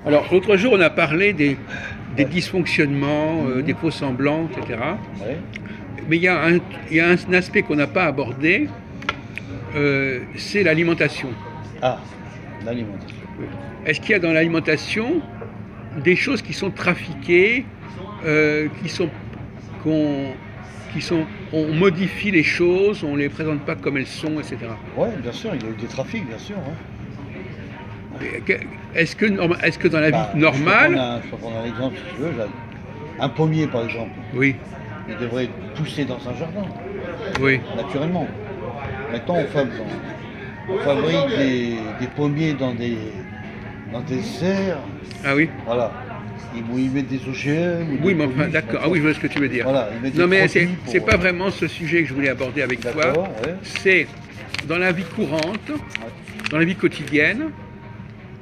Alors, l'autre jour, on a parlé des dysfonctionnements, des faux semblants, etc. Ouais. Mais il y a un aspect qu'on n'a pas abordé, c'est l'alimentation. Ah, l'alimentation. Est-ce qu'il y a dans l'alimentation des choses qui sont trafiquées, qui sont, qu'on, on modifie les choses, on les présente pas comme elles sont, etc. Ouais, bien sûr, il y a eu des trafics, bien sûr. Hein. Est-ce que dans la vie normale, Je peux prendre un exemple si tu veux. Un pommier, par exemple, oui, il devrait pousser dans un jardin, oui, naturellement. Maintenant, on fabrique des pommiers dans des serres. ah oui, Voilà. Ils mettent des OGM. Ou oui, des mais enfin, produits, d'accord, ah oui, je vois ce que tu veux dire. Voilà, ils mettent Non, des mais produits c'est pour- pas vraiment ce sujet que je voulais aborder avec toi. D'accord, ouais. C'est dans la vie courante, dans la vie quotidienne,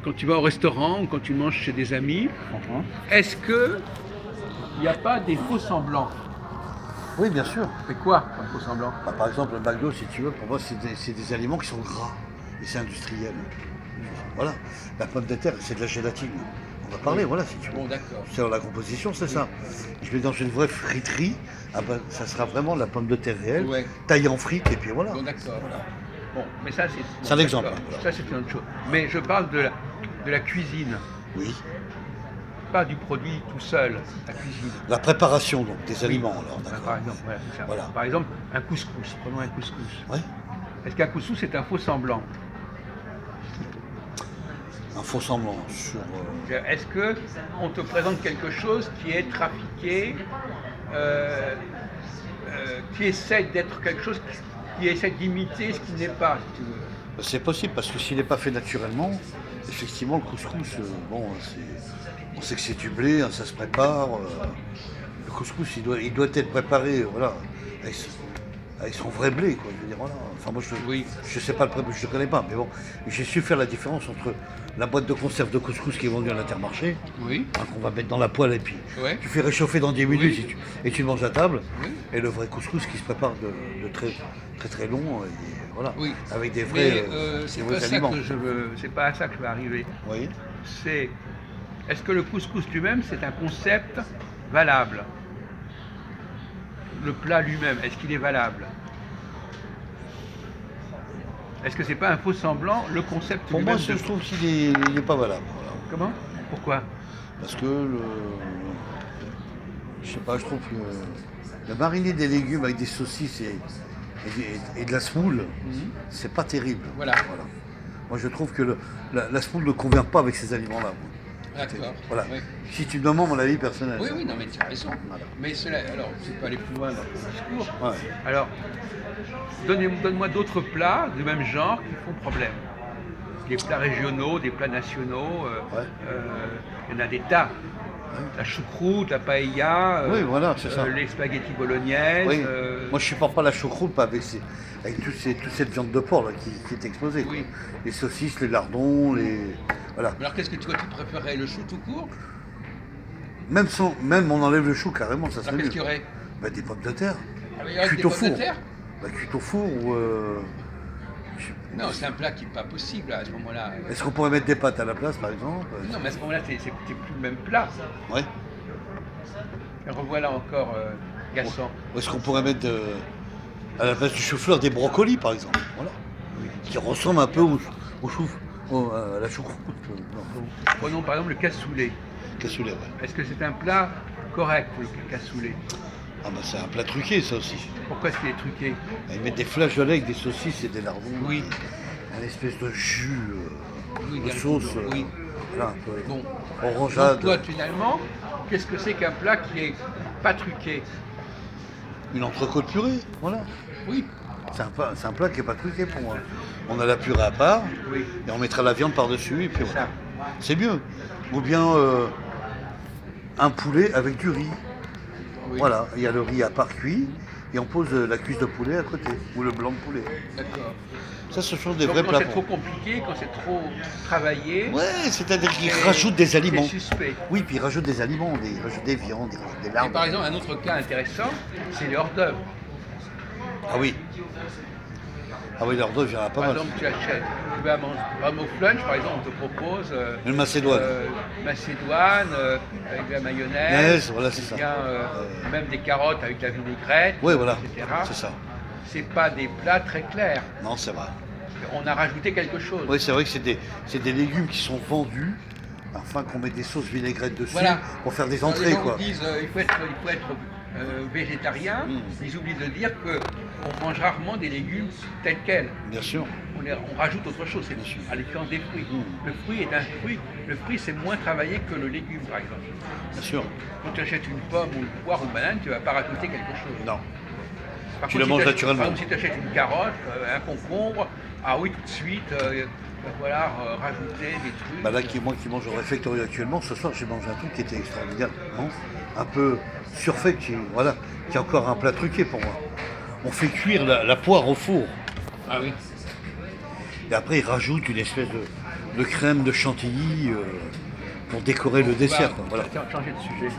quand tu vas au restaurant ou quand tu manges chez des amis, est-ce que il n'y a pas des faux semblants? Oui, bien sûr. C'est quoi un faux semblant? Bah, par exemple, le McDo, si tu veux, pour moi, c'est des aliments qui sont gras et c'est industriel. Voilà. La pomme de terre, c'est de la gélatine. On va parler, voilà, si tu veux. Bon, d'accord. C'est la composition, c'est ça. Je vais dans une vraie friterie, ah ben, ça sera vraiment de la pomme de terre réelle, Ouais. taillée en frites, et puis voilà. Bon, d'accord. Bon, mais ça, c'est. C'est un exemple, d'accord. voilà. Ça, c'est une autre chose. Mais je parle de la cuisine, Oui. pas du produit tout seul, la cuisine. La préparation, donc, des aliments, alors, Par d'accord. exemple, voilà, c'est ça. Voilà. Par exemple, un couscous. Prenons un couscous. Ouais. Est-ce qu'un couscous est un faux semblant? Un faux semblant sur. Est-ce que on te présente quelque chose qui est trafiqué, qui essaie d'être quelque chose qui essaie d'imiter ce qui n'est pas, si tu veux? C'est possible, parce que s'il n'est pas fait naturellement, effectivement, le couscous, bon, on sait que c'est du blé, hein, ça se prépare. Le couscous, il doit être préparé, voilà, avec son vrai blé, quoi. Je veux dire, voilà. Enfin, moi, Oui. je sais pas je ne connais pas, mais bon, j'ai su faire la différence entre la boîte de conserve de couscous qui est vendue à l'Intermarché, Oui. hein, qu'on va mettre dans la poêle et puis Ouais. tu fais réchauffer dans 10 minutes Oui. et tu le manges à table, Oui. et le vrai couscous qui se prépare de très très très long, et voilà, Oui. avec des vrais, Mais c'est des pas vrais ça aliments. que je veux. C'est pas à ça que je veux arriver. Oui. C'est est-ce que le couscous lui-même c'est un concept valable? Le plat lui-même, est-ce qu'il est valable? Est-ce que c'est pas un faux semblant le concept Pour moi, lui-même je trouve qu'il n'est pas valable. Voilà. Comment? Pourquoi? Parce que je sais pas, je trouve que le mariner des légumes avec des saucisses et de la semoule, c'est pas terrible. Voilà. Moi, je trouve que la semoule ne convient pas avec ces aliments-là. D'accord. Voilà. Oui. Si tu me demandes mon avis personnel. Oui, oui, non, mais tu as raison. Mais cela, alors, c'est pas aller plus loin dans ton discours. Ouais. Alors, donne-moi d'autres plats du même genre qui font problème. Des plats régionaux, des plats nationaux, Ouais. il y en a des tas. La choucroute, la paella, Oui, voilà, c'est ça. les spaghettis bolognaises. Oui. Moi, je supporte pas la choucroute avec toute cette viande de porc là, qui est explosée. Oui. Quoi. Les saucisses, les lardons, voilà. Alors, qu'est-ce que tu préférerais, le chou tout court? Même on enlève le chou carrément, ça Alors, serait qu'est-ce mieux. qu'il y aurait? Bah, des pommes de terre. Ah, il y aurait des Cuites au pommes de four. terre? Bah, cuites au four ou. Non, c'est un plat qui n'est pas possible à ce moment-là. Est-ce qu'on pourrait mettre des pâtes à la place, par exemple? Non, mais à ce moment-là, c'est plus le même plat. Ouais. Et revoilà encore Gassan. Ou est-ce qu'on pourrait mettre à la place du chou-fleur des brocolis, par exemple? Voilà. Qui ressemblent un peu à la choucroute. Prenons par exemple le cassoulet. Cassoulet, ouais. Est-ce que c'est un plat correct, le cassoulet? Ah bah c'est un plat truqué, ça aussi. Pourquoi est-ce qu'il est truqué? Ils mettent des flageolets avec des saucisses et des lardons. Oui. Un espèce de jus Oui, de des sauce. haricots, oui. Voilà, un peu Bon. orangeade. Donc toi, finalement, qu'est-ce que c'est qu'un plat qui est pas truqué? Une entrecôte purée, voilà. Oui. C'est un plat qui n'est pas truqué pour moi. On a la purée à part, Oui. et on mettra la viande par-dessus, et puis C'est voilà. ça. C'est mieux. Ou bien un poulet avec du riz. Oui. Voilà, il y a le riz à part cuit, et on pose la cuisse de poulet à côté, ou le blanc de poulet. D'accord. Ça, ce sont des Donc vrais quand plats. c'est trop compliqué, quand c'est trop travaillé, Ouais, c'est-à-dire qu'ils c'est- rajoutent des aliments. c'est suspect. Oui, puis ils rajoutent des aliments, ils rajoutent des viandes, ils rajoutent des Et larmes. par exemple, un autre cas intéressant, c'est les hors-d'œuvre. Ah oui. Ah oui, l'hors d'œuvre, il y en a pas Par mal. exemple, tu achètes, tu vas manger, au flunch, par exemple, on te propose Une macédoine. macédoine avec de la mayonnaise, Mayonnaise, voilà, c'est ou ça. bien même des carottes avec de la vinaigrette, Oui, voilà, etc. c'est ça. C'est pas des plats très clairs. Non, c'est vrai. On a rajouté quelque chose. Oui, c'est vrai que c'est des légumes qui sont vendus, afin qu'on met des sauces vinaigrettes dessus Voilà. pour faire des Alors, les entrées, gens quoi. disent il faut être végétarien. Ils oublient de dire qu'on mange rarement des légumes tels quels. Bien sûr. On rajoute autre chose, c'est Bien sûr. à l'expérience des fruits. Le fruit est un fruit. Le fruit, c'est moins travaillé que le légume, par exemple. Bien sûr. Quand tu achètes une pomme ou une poire ou une banane, tu ne vas pas rajouter quelque chose. Non. Par Tu contre, la manges si naturellement. Par exemple, si tu achètes une carotte, un concombre, ah oui, tout de suite, il va falloir rajouter des trucs. Bah là, moi qui mange au réfectoire actuellement, ce soir j'ai mangé un truc qui était extraordinairement un peu surfait, qui est encore un plat truqué pour moi. On fait cuire la poire au four. Ah oui. Et après, ils rajoutent une espèce de crème de chantilly pour décorer le dessert, quoi. Voilà. Changer de sujet.